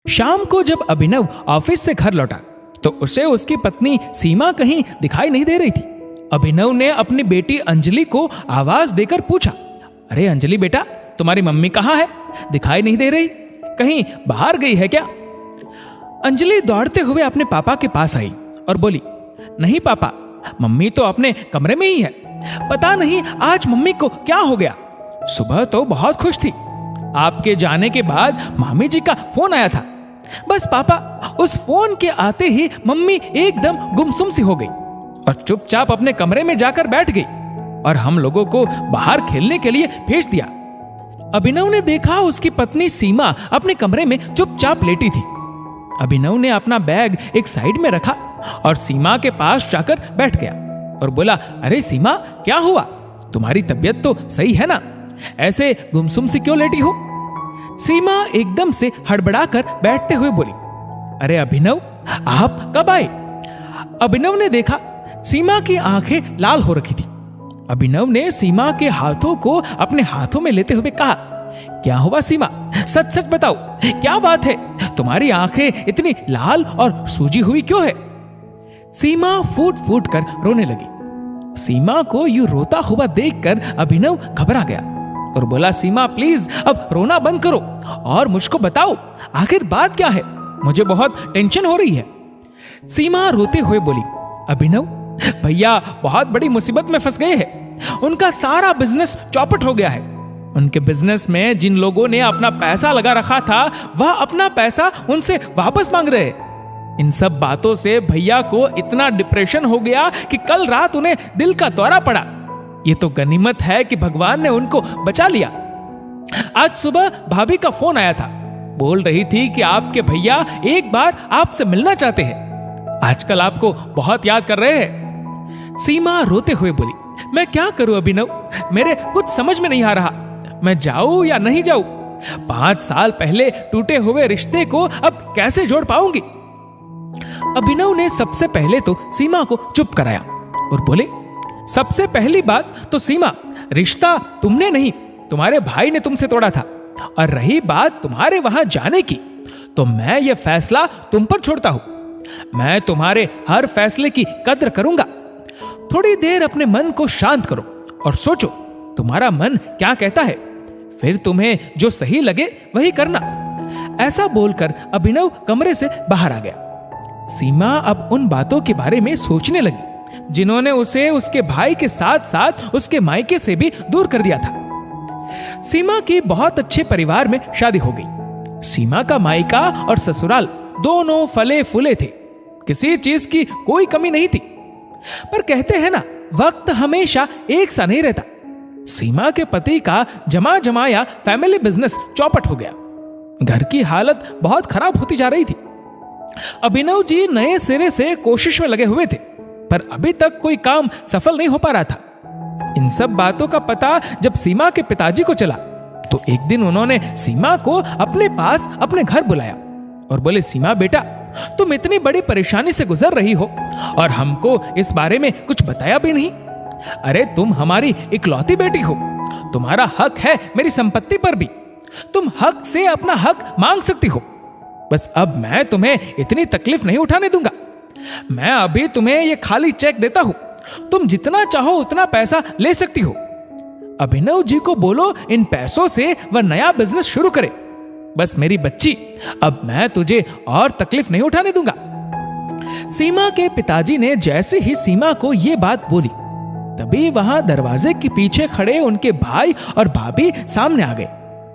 शाम को जब अभिनव ऑफिस से घर लौटा तो उसे उसकी पत्नी सीमा कहीं दिखाई नहीं दे रही थी। अभिनव ने अपनी बेटी अंजलि को आवाज देकर पूछा, अरे अंजलि बेटा, तुम्हारी मम्मी कहाँ है? दिखाई नहीं दे रही, कहीं बाहर गई है क्या? अंजलि दौड़ते हुए अपने पापा के पास आई और बोली, नहीं पापा, मम्मी तो अपने कमरे में ही है। पता नहीं आज मम्मी को क्या हो गया। सुबह तो बहुत खुश थी, आपके जाने के बाद मामी जी का फोन आया था। बस पापा, उस फोन के आते ही मम्मी एकदम गुमसुम सी हो गई और चुपचाप अपने कमरे में जाकर बैठ गई और हम लोगों को बाहर खेलने के लिए भेज दिया। अभिनव ने देखा उसकी पत्नी सीमा अपने कमरे में चुपचाप लेटी थी। अभिनव ने अपना बैग एक साइड में रखा और सीमा के पास जाकर बैठ गया और बोला, अरे सीमा, क्या हुआ? तुम्हारी तबीयत तो सही है ना? ऐसे गुमसुम सी क्यों लेटी हो? सीमा एकदम से हड़बड़ाकर बैठते हुए बोली, अरे अभिनव, आप कब आए? अभिनव ने देखा सीमा की आंखें लाल हो रखी थी। अभिनव ने सीमा के हाथों को अपने हाथों में लेते हुए कहा, क्या हुआ सीमा? सच सच बताओ, क्या बात है? तुम्हारी आंखें इतनी लाल और सूजी हुई क्यों है? सीमा फूट फूट कर रोने लगी। सीमा को यूं रोता हुआ देखकर अभिनव घबरा गया और बोला, सीमा प्लीज अब रोना बंद करो और मुझको बताओ आखिर बात क्या है, मुझे बहुत टेंशन हो रही है। सीमा रोते हुए बोली, अभिनव भैया बहुत बड़ी मुसीबत में फंस गए हैं। उनका सारा बिजनेस चौपट हो गया है। उनके बिजनेस में जिन लोगों ने अपना पैसा लगा रखा था वह अपना पैसा उनसे वापस मांग रहे हैं। इन सब बातों से भैया को इतना डिप्रेशन हो गया कि कल रात उन्हें दिल का दौरा पड़ा। ये तो गनीमत है कि भगवान ने उनको बचा लिया। आज सुबह भाभी का फोन आया था, बोल रही थी कि आपके भैया एक बार आपसे मिलना चाहते हैं। आजकल आपको बहुत याद कर रहे हैं। सीमा रोते हुए बोली, मैं क्या करूं अभिनव, मेरे कुछ समझ में नहीं आ रहा। मैं जाऊं या नहीं जाऊं? 5 साल पहले टूटे हुए रिश्ते को अब कैसे जोड़ पाऊंगी? अभिनव ने सबसे पहले तो सीमा को चुप कराया और बोले, सबसे पहली बात तो सीमा, रिश्ता तुमने नहीं, तुम्हारे भाई ने तुमसे तोड़ा था। और रही बात तुम्हारे वहां जाने की, तो मैं यह फैसला तुम पर छोड़ता हूं। मैं तुम्हारे हर फैसले की कद्र करूंगा। थोड़ी देर अपने मन को शांत करो और सोचो तुम्हारा मन क्या कहता है, फिर तुम्हें जो सही लगे वही करना। ऐसा बोलकर अभिनव कमरे से बाहर आ गया। सीमा अब उन बातों के बारे में सोचने लगी जिन्होंने उसे उसके भाई के साथ साथ उसके मायके से भी दूर कर दिया था। सीमा की बहुत अच्छे परिवार में शादी हो गई। सीमा का मायका और ससुराल दोनों फले फूले थे, किसी चीज की कोई कमी नहीं थी। पर कहते हैं ना, वक्त हमेशा एक सा नहीं रहता। सीमा के पति का जमा जमाया फैमिली बिजनेस चौपट हो गया। घर की हालत बहुत खराब होती जा रही थी। अभिनव जी नए सिरे से कोशिश में लगे हुए थे, पर अभी तक कोई काम सफल नहीं हो पा रहा था। इन सब बातों का पता जब सीमा के पिताजी को चला तो एक दिन उन्होंने सीमा को अपने पास अपने घर बुलाया और बोले, सीमा बेटा, तुम इतनी बड़ी परेशानी से गुजर रही हो और हमको इस बारे में कुछ बताया भी नहीं। अरे तुम हमारी इकलौती बेटी हो, तुम्हारा हक है मेरी संपत्ति पर भी। तुम हक से अपना हक मांग सकती हो। बस अब मैं तुम्हें इतनी तकलीफ नहीं उठाने दूंगा। मैं अभी तुम्हें ये खाली चेक देता हूं, तुम जितना चाहो उतना पैसा ले सकती हो। अभिनव जी को बोलो इन पैसों से वह नया बिजनेस शुरू करे। बस मेरी बच्ची, अब मैं तुझे और तकलीफ नहीं उठाने दूंगा। सीमा के पिताजी ने जैसे ही सीमा को यह बात बोली, तभी वहां दरवाजे के पीछे खड़े उनके भाई और भाभी सामने आ गए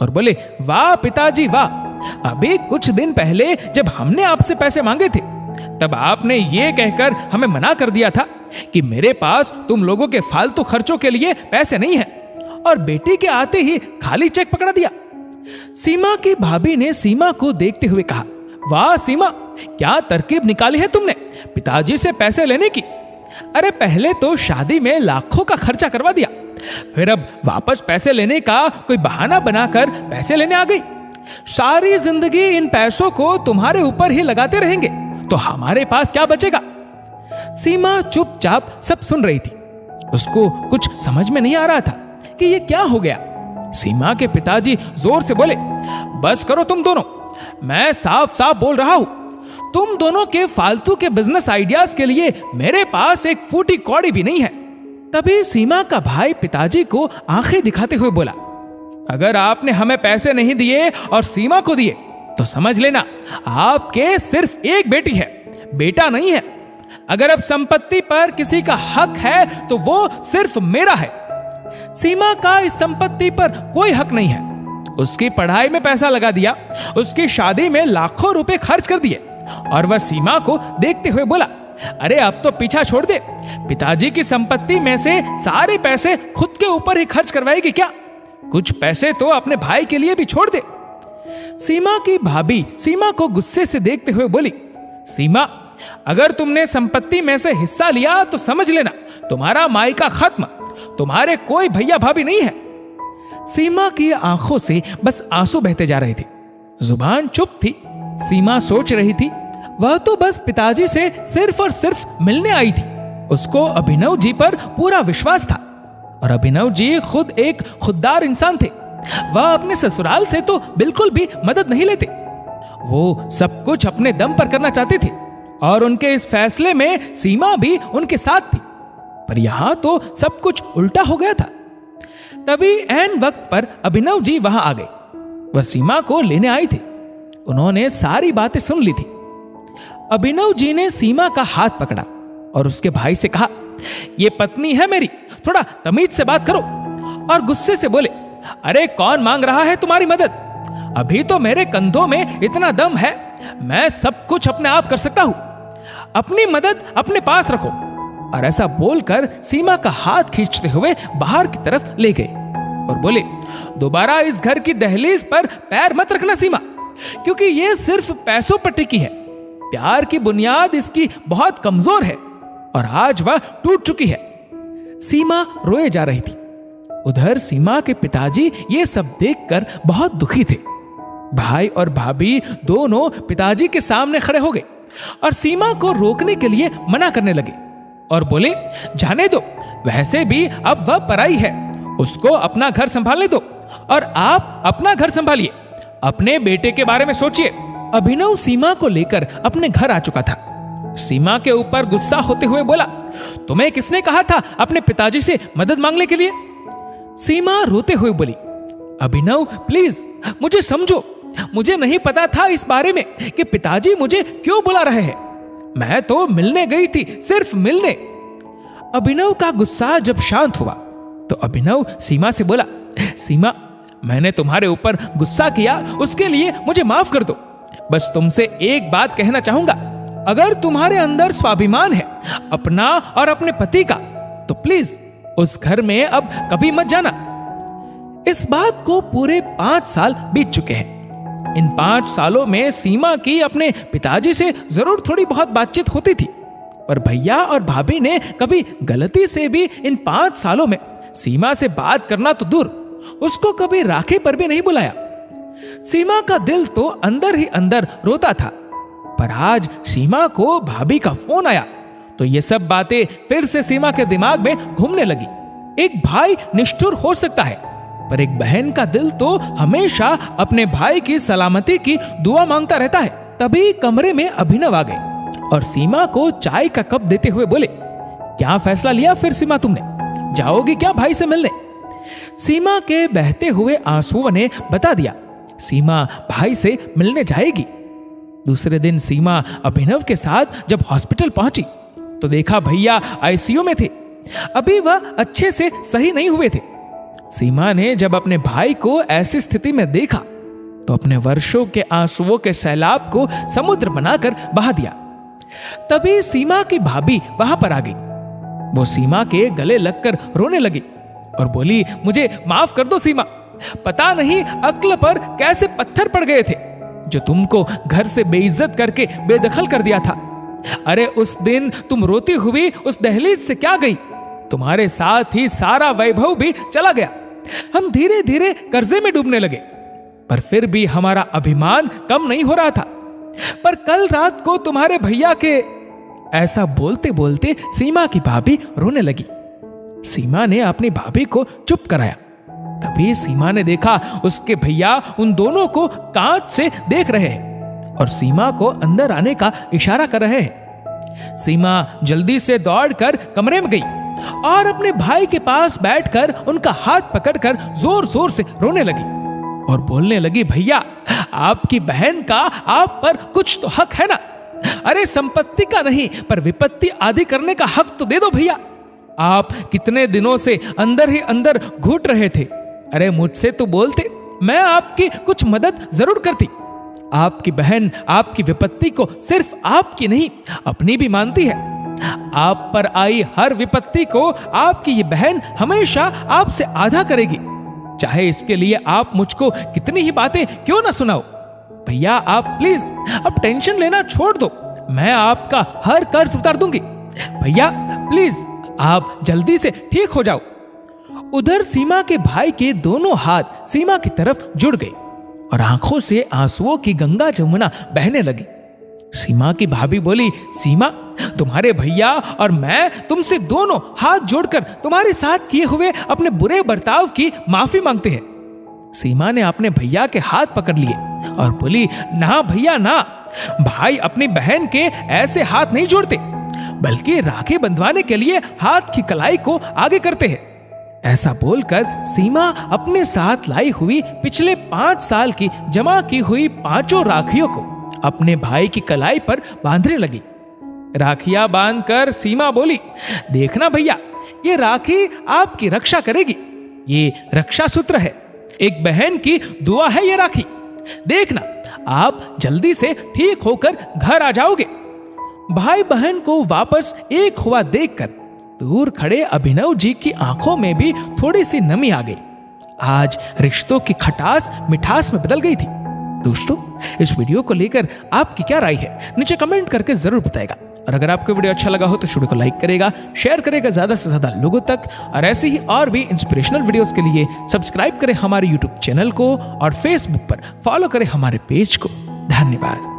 और बोले, वाह पिताजी वाह, अभी कुछ दिन पहले जब हमने आपसे पैसे मांगे थे तब आपने ये कहकर हमें मना कर दिया था कि मेरे पास तुम लोगों के फालतू खर्चों के लिए पैसे नहीं है, और बेटी के आते ही खाली चेक पकड़ा दिया। सीमा की भाभी ने सीमा को देखते हुए कहा, वाह सीमा, क्या तरकीब निकाली है तुमने पिताजी से पैसे लेने की। अरे पहले तो शादी में लाखों का खर्चा करवा दिया, फिर अब वापस पैसे लेने का कोई बहाना बनाकर पैसे लेने आ गई। सारी जिंदगी इन पैसों को तुम्हारे ऊपर ही लगाते रहेंगे तो हमारे पास क्या बचेगा। सीमा चुपचाप सब सुन रही थी। उसको कुछ समझ में नहीं आ रहा था कि ये क्या हो गया। सीमा के पिताजी जोर से बोले, बस करो तुम दोनों, मैं साफ साफ बोल रहा हूं, तुम दोनों के फालतू के बिजनेस आइडियाज के लिए मेरे पास एक फूटी कौड़ी भी नहीं है। तभी सीमा का भाई पिताजी को आंखें दिखाते हुए बोला, अगर आपने हमें पैसे नहीं दिए और सीमा को दिए तो समझ लेना आपके सिर्फ एक बेटी है, बेटा नहीं है। अगर अब संपत्ति पर किसी का हक है तो वो सिर्फ मेरा है। सीमा का इस संपत्ति पर कोई हक नहीं है। उसकी पढ़ाई में पैसा लगा दिया, उसकी शादी में लाखों रुपए खर्च कर दिए। और वह सीमा को देखते हुए बोला, अरे अब तो पीछा छोड़ दे, पिताजी की संपत्ति में से सारे पैसे खुद के ऊपर ही खर्च करवाएगी क्या? कुछ पैसे तो अपने भाई के लिए भी छोड़ दे। सीमा की भाभी सीमा को गुस्से से देखते हुए बोली, सीमा, अगर तुमने संपत्ति में से हिस्सा लिया तो समझ लेना तुम्हारा मायका खत्म, तुम्हारे कोई भैया भाभी नहीं है। सीमा की आंखों से बस आंसू बहते जा रहे थे, जुबान चुप थी। सीमा सोच रही थी, वह तो बस पिताजी से सिर्फ और सिर्फ मिलने आई थी। उसको अभिनव जी पर पूरा विश्वास था और अभिनव जी खुद एक खुददार इंसान थे। वह अपने ससुराल से तो बिल्कुल भी मदद नहीं लेते। वो सब कुछ अपने दम पर करना चाहते थे और उनके इस फैसले में सीमा भी उनके साथ थी। पर यहां तो सब कुछ उल्टा हो गया था। तभी ऐन वक्त पर अभिनव जी वहां आ गए। वह सीमा को लेने आए थे। उन्होंने सारी बातें सुन ली थी। अभिनव जी ने सीमा का हाथ पकड़ा और उसके भाई से कहा, ये पत्नी है मेरी, थोड़ा तमीज से बात करो। और गुस्से से बोले, अरे कौन मांग रहा है तुम्हारी मदद? अभी तो मेरे कंधों में इतना दम है, मैं सब कुछ अपने आप कर सकता हूं। अपनी मदद अपने पास रखो। और ऐसा बोलकर सीमा का हाथ खींचते हुए बाहर की तरफ ले गए और बोले, दोबारा इस घर की दहलीज पर पैर मत रखना सीमा, क्योंकि ये सिर्फ पैसों पर टिकी है। प्यार की बुनियाद इसकी बहुत कमजोर है और आज वह टूट चुकी है। सीमा रोए जा रही थी। उधर सीमा के पिताजी ये सब देखकर बहुत दुखी थे। भाई और भाभी दोनों पिताजी के सामने खड़े हो गए और सीमा को रोकने के लिए मना करने लगे और बोले, जाने दो, वैसे भी अब वह पराई है, उसको अपना घर संभालने दो और आप अपना घर संभालिए। अपने बेटे के बारे में सोचिए। अभिनव सीमा को लेकर अपने घर आ चुका था। सीमा के ऊपर गुस्सा होते हुए बोला, तुम्हें किसने कहा था अपने पिताजी से मदद मांगने के लिए? सीमा रोते हुए बोली, अभिनव प्लीज मुझे समझो, मुझे नहीं पता था इस बारे में कि पिताजी मुझे क्यों बुला रहे हैं। मैं तो मिलने गई थी, सिर्फ मिलने। अभिनव का गुस्सा जब शांत हुआ तो अभिनव सीमा से बोला, सीमा, मैंने तुम्हारे ऊपर गुस्सा किया, उसके लिए मुझे माफ कर दो। बस तुमसे एक बात कहना चाहूंगा, अगर तुम्हारे अंदर स्वाभिमान है अपना और अपने पति का, तो प्लीज उस घर में अब कभी मत जाना। इस बात को पूरे 5 साल बीत चुके हैं। इन 5 सालों में सीमा की अपने पिताजी से जरूर थोड़ी बहुत बातचीत होती थी, पर भैया और भाभी ने कभी गलती से भी इन 5 सालों में सीमा से बात करना तो दूर, उसको कभी राखी पर भी नहीं बुलाया। सीमा का दिल तो अंदर ही अंदर रोता था। पर आज सीमा को भाभी का फोन आया तो ये सब बातें फिर से सीमा के दिमाग में घूमने लगी। एक भाई निष्ठुर हो सकता है, पर एक बहन का दिल तो हमेशा अपने भाई की सलामती की दुआ मांगता रहता है। तभी कमरे में अभिनव आ गए और सीमा को चाय का कप देते हुए बोले, क्या फैसला लिया फिर सीमा तुमने? जाओगी क्या भाई से मिलने? सीमा के बहते हुए आंसुओं ने बता दिया, सीमा भाई से मिलने जाएगी। दूसरे दिन सीमा अभिनव के साथ जब हॉस्पिटल पहुंची तो देखा भैया आईसीयू में थे। अभी वह अच्छे से सही नहीं हुए थे। सीमा ने जब अपने भाई को ऐसी स्थिति में देखा तो अपने वर्षों के आंसुओं के सैलाब को समुद्र बनाकर बहा दिया। तभी सीमा की भाभी वहां पर आ गई। वो सीमा के गले लगकर रोने लगी और बोली, मुझे माफ कर दो सीमा, पता नहीं अक्ल पर कैसे पत्थर पड़ गए थे जो तुमको घर से बेइज्जत करके बेदखल कर दिया था। अरे उस दिन तुम रोती हुई उस दहलीज से क्या गई? तुम्हारे साथ ही सारा वैभव भी चला गया। हम धीरे धीरे कर्जे में डूबने लगे, पर फिर भी हमारा अभिमान कम नहीं हो रहा था। पर कल रात को तुम्हारे भैया के, ऐसा बोलते बोलते सीमा की भाभी रोने लगी। सीमा ने अपनी भाभी को चुप कराया। तभी सीमा ने देखा उसके भैया उन दोनों को कांच से देख रहे हैं और सीमा को अंदर आने का इशारा कर रहे हैं। सीमा जल्दी से दौड़कर कमरे में गई और अपने भाई के पास बैठकर उनका हाथ पकड़कर जोर जोर से रोने लगी और बोलने लगी, भैया आपकी बहन का आप पर कुछ तो हक है ना। अरे संपत्ति का नहीं पर विपत्ति आदि करने का हक तो दे दो भैया। आप कितने दिनों से अंदर ही अंदर घुट रहे थे। अरे मुझसे तो बोलते, मैं आपकी कुछ मदद जरूर करती। आपकी बहन आपकी विपत्ति को सिर्फ आपकी नहीं अपनी भी मानती है। आप पर आई हर विपत्ति को आपकी ये बहन हमेशा आपसे आधा करेगी, चाहे इसके लिए आप मुझको कितनी ही बातें क्यों ना सुनाओ। भैया आप प्लीज अब टेंशन लेना छोड़ दो, मैं आपका हर कर्ज उतार दूंगी। भैया प्लीज आप जल्दी से ठीक हो जाओ। उधर सीमा के भाई के दोनों हाथ सीमा की तरफ जुड़ गए और आंखों से आंसुओं की गंगा जमुना बहने लगी। सीमा की भाभी बोली, सीमा तुम्हारे भैया और मैं तुमसे दोनों हाथ जोड़कर तुम्हारे साथ किए हुए अपने बुरे बर्ताव की माफी मांगते हैं। सीमा ने अपने भैया के हाथ पकड़ लिए और बोली, ना भैया ना, भाई अपनी बहन के ऐसे हाथ नहीं जोड़ते, बल्कि राखी बंधवाने के लिए हाथ की कलाई को आगे करते हैं। ऐसा बोलकर सीमा अपने साथ लाई हुई पिछले 5 साल की जमा की हुई 5 राखियों को अपने भाई की कलाई पर बांधने लगी। राखियां बांधकर सीमा बोली, देखना भैया ये राखी आपकी रक्षा करेगी, ये रक्षा सूत्र है, एक बहन की दुआ है ये राखी। देखना आप जल्दी से ठीक होकर घर आ जाओगे। भाई बहन को वापस एक हुआ देखकर दूर खड़े अभिनव जी की आंखों में भी थोड़ी सी नमी आ गई। आज रिश्तों की खटास मिठास में बदल गई थी। दोस्तों इस वीडियो को लेकर आपकी क्या राय है नीचे कमेंट करके जरूर बताएगा। और अगर आपको वीडियो अच्छा लगा हो तो वीडियो को लाइक करेगा, शेयर करेगा ज्यादा से ज्यादा लोगों तक। और ऐसे ही और भी इंस्पिरेशनल वीडियोस के लिए सब्सक्राइब करें हमारे यूट्यूब चैनल को और फेसबुक पर फॉलो करें हमारे पेज को। धन्यवाद।